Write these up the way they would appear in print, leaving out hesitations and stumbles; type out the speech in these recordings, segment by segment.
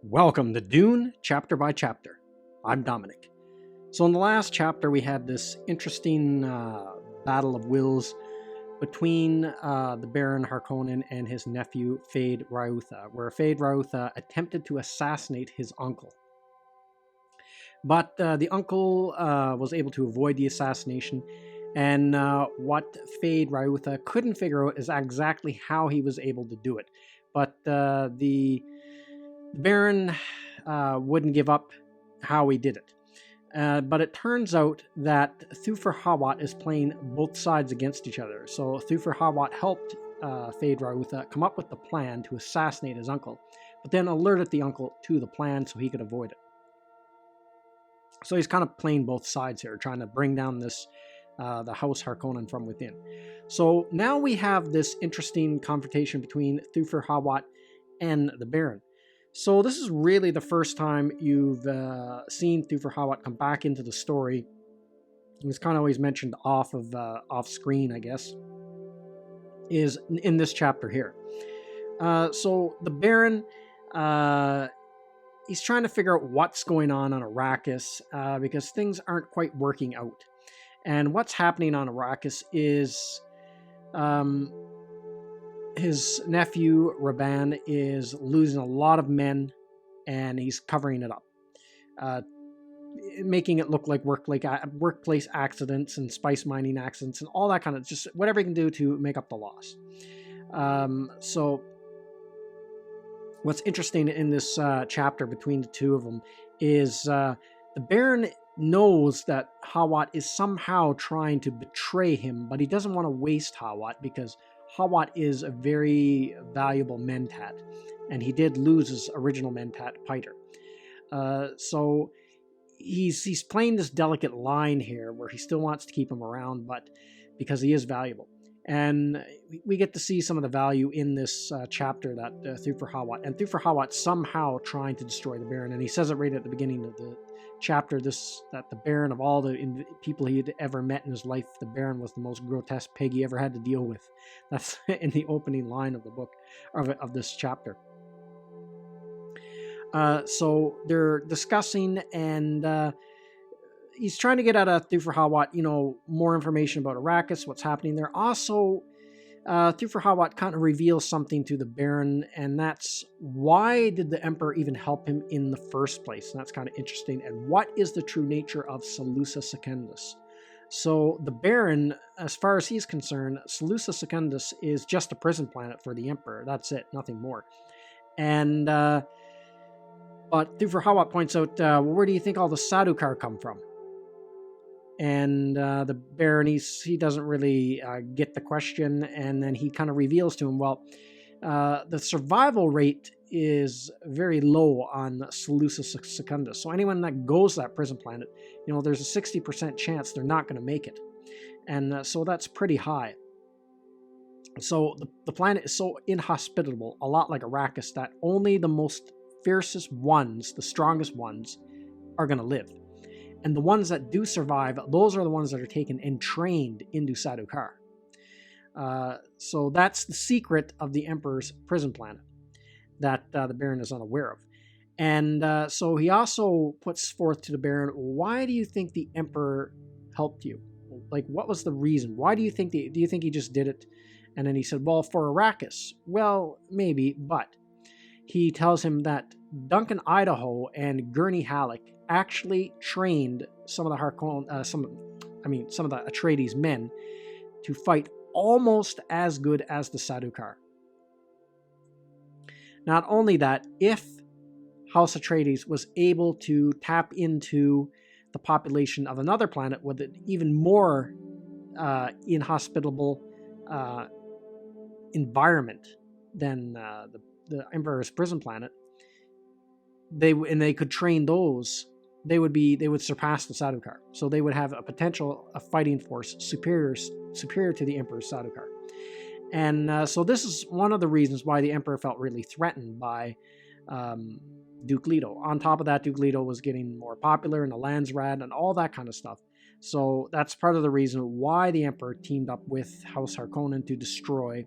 Welcome to Dune Chapter by Chapter. I'm Dominic. So in the last chapter we had this interesting battle of wills between the Baron Harkonnen and his nephew Feyd-Rautha, where Feyd-Rautha attempted to assassinate his uncle. But the uncle was able to avoid the assassination, and what Feyd-Rautha couldn't figure out is exactly how he was able to do it. But the Baron wouldn't give up how he did it. But it turns out that Thufir Hawat is playing both sides against each other. So Thufir Hawat helped Feyd-Rautha come up with the plan to assassinate his uncle, but then alerted the uncle to the plan so he could avoid it. So he's kind of playing both sides here, trying to bring down this the House Harkonnen from within. So now we have this interesting confrontation between Thufir Hawat and the Baron. So this is really the first time you've seen Thufir Hawat come back into the story. He was kind of always mentioned off screen, I guess, is in this chapter here. So the Baron, he's trying to figure out what's going on Arrakis because things aren't quite working out. And what's happening on Arrakis is his nephew, Rabban, is losing a lot of men, and he's covering it up, making it look like workplace accidents and spice mining accidents and all that kind of, just whatever he can do to make up the loss. So what's interesting in this chapter between the two of them is the Baron knows that Hawat is somehow trying to betray him, but he doesn't want to waste Hawat because Hawat is a very valuable mentat, and he did lose his original mentat, Piter. So he's playing this delicate line here where he still wants to keep him around, but because he is valuable. And we get to see some of the value in this chapter that Thufir Hawat somehow trying to destroy the Baron, and he says it right at the beginning of the chapter, that the Baron, of all the people he had ever met in his life, the Baron was the most grotesque pig he ever had to deal with. That's in the opening line of the book, of this chapter. So they're discussing, and he's trying to get out of Thufir Hawat, more information about Arrakis, what's happening there. Also, Thufir Hawat kind of reveals something to the Baron, and that's why did the Emperor even help him in the first place? And that's kind of interesting. And what is the true nature of Seleucia Secundus? So the Baron, as far as he's concerned, Seleucia Secundus is just a prison planet for the Emperor. That's it, nothing more. And but Thufir Hawat points out, well, where do you think all the Sardaukar come from? And the Baron, he doesn't really get the question, and then he kind of reveals to him, well, the survival rate is very low on Seleucia Secundus. So anyone that goes to that prison planet, there's a 60% chance they're not going to make it. And so that's pretty high. So the planet is so inhospitable, a lot like Arrakis, that only the most fiercest ones, the strongest ones, are going to live. And the ones that do survive, those are the ones that are taken and trained into Sardaukar. So that's the secret of the Emperor's prison planet that the Baron is unaware of. And so he also puts forth to the Baron, why do you think the Emperor helped you? Like, what was the reason? Why do you think he just did it? And then he said, well, for Arrakis. Well, maybe, but he tells him that Duncan Idaho and Gurney Halleck actually trained some of the some of the Atreides men to fight almost as good as the Sardaukar. Not only that, if House Atreides was able to tap into the population of another planet with an even more inhospitable environment than the Emperor's prison planet, they could train those. They would surpass the Sardaukar. So they would have a fighting force superior to the Emperor's Sardaukar. And so this is one of the reasons why the Emperor felt really threatened by Duke Leto. On top of that, Duke Leto was getting more popular in the Landsraad and all that kind of stuff. So that's part of the reason why the Emperor teamed up with House Harkonnen to destroy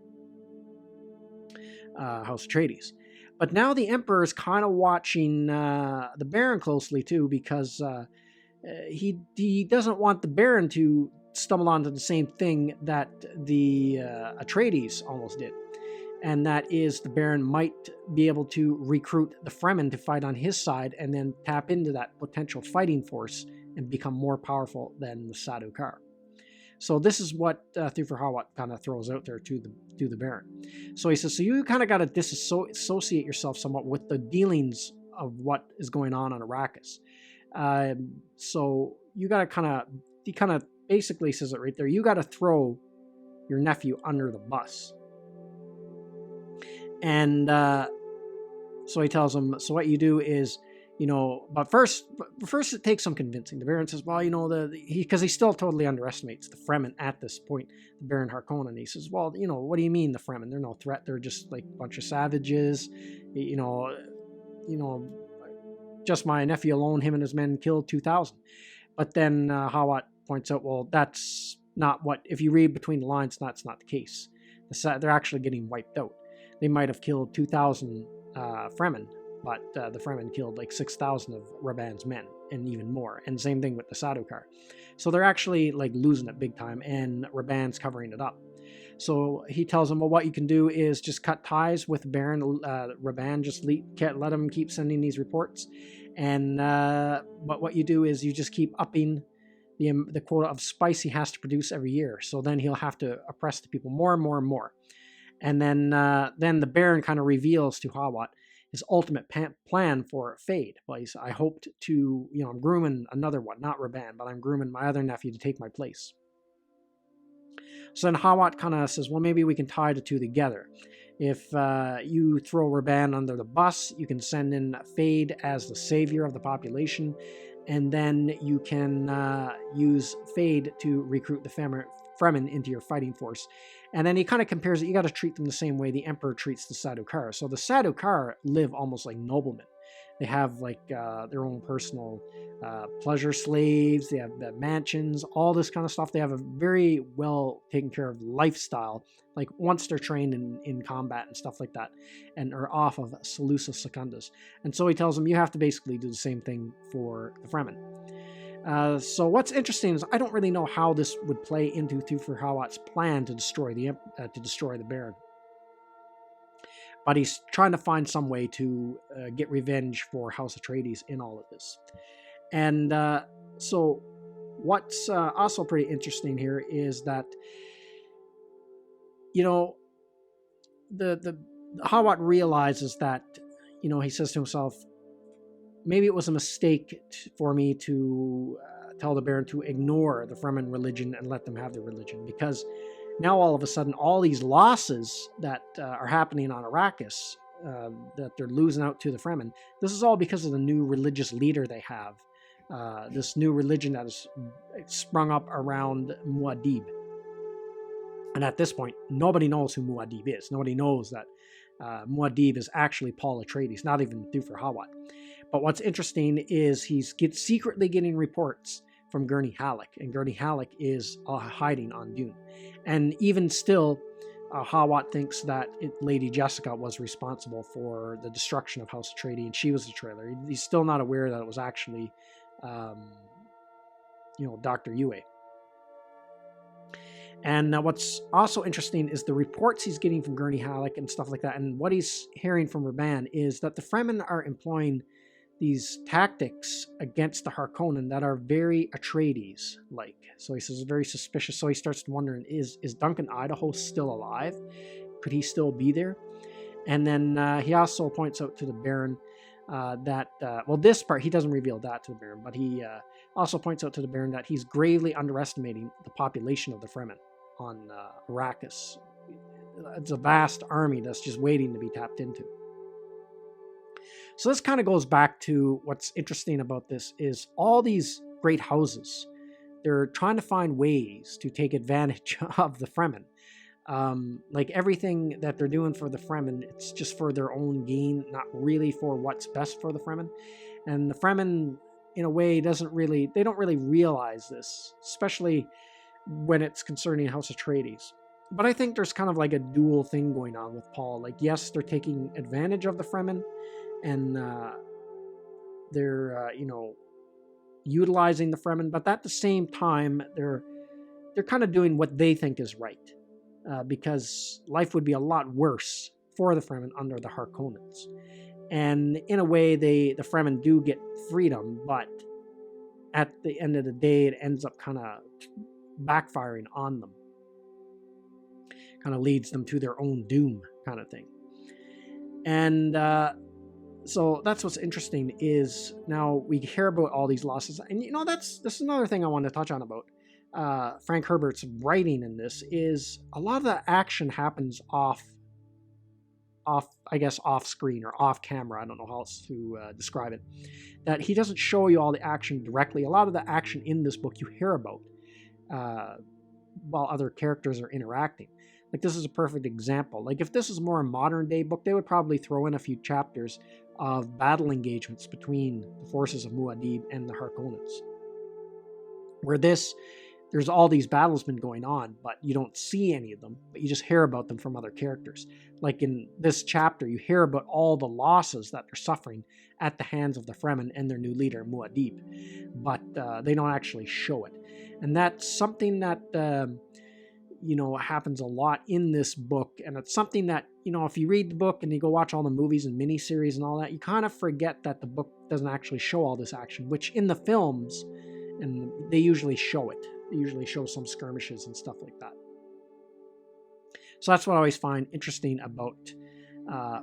House Atreides. But now the Emperor is kind of watching the Baron closely too, because he doesn't want the Baron to stumble onto the same thing that the Atreides almost did. And that is, the Baron might be able to recruit the Fremen to fight on his side and then tap into that potential fighting force and become more powerful than the Sardaukar. So this is what Thufir Hawat kind of throws out there to the Baron. So he says, so you kind of got to disassociate yourself somewhat with the dealings of what is going on Arrakis. So you got to he kind of basically says it right there, you got to throw your nephew under the bus. And so he tells him, so what you do is, but first it takes some convincing. The Baron says, well, because he still totally underestimates the Fremen at this point, the Baron Harkonnen. He says, well, what do you mean the Fremen? They're no threat. They're just like a bunch of savages. Just my nephew alone, him and his men killed 2,000. But then Hawat points out, well, that's not what, if you read between the lines, that's not the case. They're actually getting wiped out. They might have killed 2,000 Fremen, but the Fremen killed like 6,000 of Rabban's men and even more. And same thing with the Sardaukar. So they're actually like losing it big time, and Rabban's covering it up. So he tells him, well, what you can do is just cut ties with Baron Rabban, just let him keep sending these reports. And but what you do is you just keep upping the quota of spice he has to produce every year. So then he'll have to oppress the people more and more and more. And then the Baron kind of reveals to Hawat his ultimate plan for Feyd. Well, I hoped to, I'm grooming another one, not Rabban, but I'm grooming my other nephew to take my place. So then Hawat kind of says, well, maybe we can tie the two together. If you throw Rabban under the bus, you can send in Feyd as the savior of the population, and then you can use Feyd to recruit the Fremen into your fighting force. And then he kind of compares it. You got to treat them the same way the Emperor treats the Sardaukar. So the Sardaukar live almost like noblemen. They have like their own personal pleasure slaves. They have mansions, all this kind of stuff. They have a very well taken care of lifestyle. Like once they're trained in combat and stuff like that, and are off of Salusa Secundus. And so he tells them, you have to basically do the same thing for the Fremen. So what's interesting is I don't really know how this would play into Thufir Hawat's plan to destroy the Baron. But he's trying to find some way to get revenge for House Atreides in all of this. And so what's also pretty interesting here is that, the Hawat realizes that, he says to himself, maybe it was a mistake for me to tell the Baron to ignore the Fremen religion and let them have their religion, because now all of a sudden all these losses that are happening on Arrakis, that they're losing out to the Fremen, this is all because of the new religious leader they have, this new religion that has sprung up around Muad'Dib. And at this point, nobody knows who Muad'Dib is. Nobody knows that Muad'Dib is actually Paul Atreides, not even Thufir Hawat. But what's interesting is he's secretly getting reports from Gurney Halleck, and Gurney Halleck is hiding on Dune. And even still, Hawat thinks that Lady Jessica was responsible for the destruction of House Atreides, and she was the traitor. He's still not aware that it was actually, Dr. Yue. And what's also interesting is the reports he's getting from Gurney Halleck and stuff like that, and what he's hearing from Rabban is that the Fremen are employing these tactics against the Harkonnen that are very Atreides-like. So he says it's very suspicious. So he starts wondering, is Duncan Idaho still alive? Could he still be there? And then he also points out to the Baron that, this part, he doesn't reveal that to the Baron, but he also points out to the Baron that he's gravely underestimating the population of the Fremen on Arrakis. It's a vast army that's just waiting to be tapped into. So this kind of goes back to what's interesting about this is all these great houses, they're trying to find ways to take advantage of the Fremen. Like everything that they're doing for the Fremen, it's just for their own gain, not really for what's best for the Fremen. And the Fremen, in a way, they don't really realize this, especially when it's concerning House Atreides. But I think there's kind of like a dual thing going on with Paul. Like, yes, they're taking advantage of the Fremen, and they're utilizing the Fremen, but at the same time, they're kind of doing what they think is right, because life would be a lot worse for the Fremen under the Harkonnens. And in a way, the Fremen do get freedom, but at the end of the day, it ends up kind of backfiring on them. Kind of leads them to their own doom, kind of thing. And so that's what's interesting, is now we hear about all these losses. And this is another thing I wanted to touch on about Frank Herbert's writing in this, is a lot of the action happens off screen or off camera. I don't know how else to describe it. That he doesn't show you all the action directly. A lot of the action in this book you hear about while other characters are interacting. Like, this is a perfect example. Like, if this is more a modern day book, they would probably throw in a few chapters of battle engagements between the forces of Muad'Dib and the Harkonnens. Where there's all these battles been going on, but you don't see any of them, but you just hear about them from other characters. Like in this chapter, you hear about all the losses that they're suffering at the hands of the Fremen and their new leader, Muad'Dib, but they don't actually show it. And that's something that happens a lot in this book, and it's something that, if you read the book and you go watch all the movies and miniseries and all that, you kind of forget that the book doesn't actually show all this action, which in the films, and they usually show it. They usually show some skirmishes and stuff like that. So that's what I always find interesting about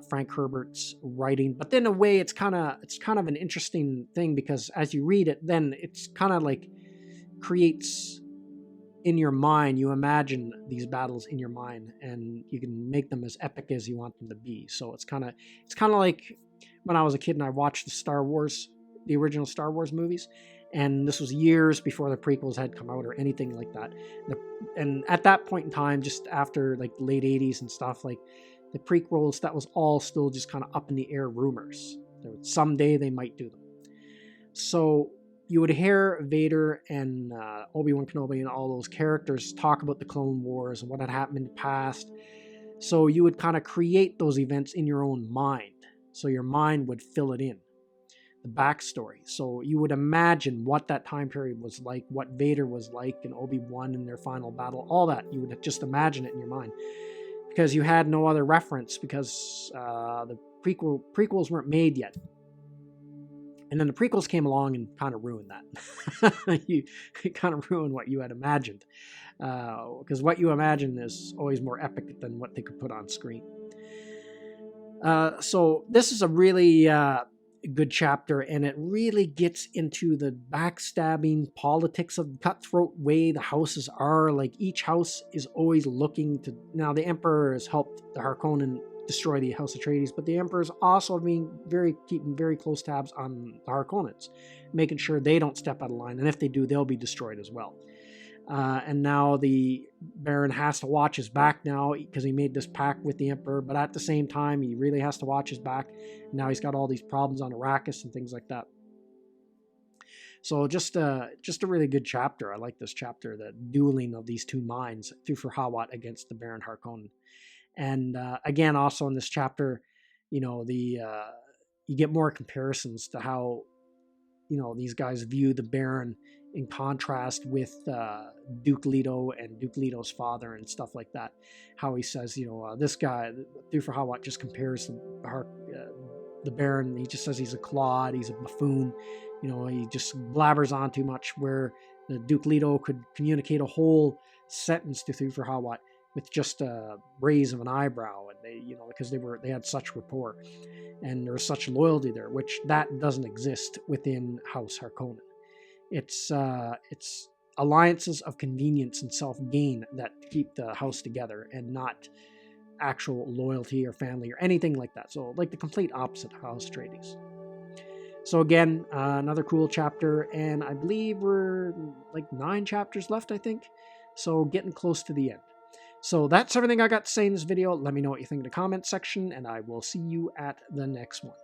Frank Herbert's writing. But then in a way, it's kind of an interesting thing, because as you read it, then it's kind of like creates in your mind, you imagine these battles in your mind, and you can make them as epic as you want them to be. So it's kind of like when I was a kid and I watched the original Star Wars movies. And this was years before the prequels had come out or anything like that. And at that point in time, just after like the late 80s and stuff, like the prequels, that was all still just kind of up in the air rumors. Someday they might do them. So you would hear Vader and Obi-Wan Kenobi and all those characters talk about the Clone Wars and what had happened in the past. So you would kind of create those events in your own mind. So your mind would fill it in. The backstory. So you would imagine what that time period was like, what Vader was like, and Obi-Wan in their final battle, all that. You would just imagine it in your mind, because you had no other reference, because the prequels weren't made yet. And then the prequels came along and kind of ruined that. You kind of ruined what you had imagined, because what you imagine is always more epic than what they could put on screen. So this is a really good chapter, and it really gets into the backstabbing politics of the cutthroat way the houses are. Like, each house is always looking to... Now, the Emperor has helped the Harkonnen destroy the House Atreides, but the Emperor is also keeping very close tabs on the Harkonnens, making sure they don't step out of line, and if they do, they'll be destroyed as well. And now the Baron has to watch his back now, because he made this pact with the Emperor, but at the same time, he really has to watch his back. Now he's got all these problems on Arrakis and things like that. So just a really good chapter. I like this chapter, the dueling of these two minds, Thufir Hawat against the Baron Harkonnen. And again, also in this chapter, you get more comparisons to how, these guys view the Baron in contrast with Duke Leto and Duke Leto's father and stuff like that. How he says, this guy, Thufir Hawat, just compares the Baron. He just says he's a clod, he's a buffoon. He just blabbers on too much, where the Duke Leto could communicate a whole sentence to Thufir Hawat with just a raise of an eyebrow, and they, because they had such rapport, and there was such loyalty there, which that doesn't exist within House Harkonnen. It's alliances of convenience and self-gain that keep the house together, and not actual loyalty or family or anything like that. So, like, the complete opposite of House Atreides. So again, another cool chapter, and I believe we're like 9 chapters left, I think. So getting close to the end. So that's everything I got to say in this video. Let me know what you think in the comment section, and I will see you at the next one.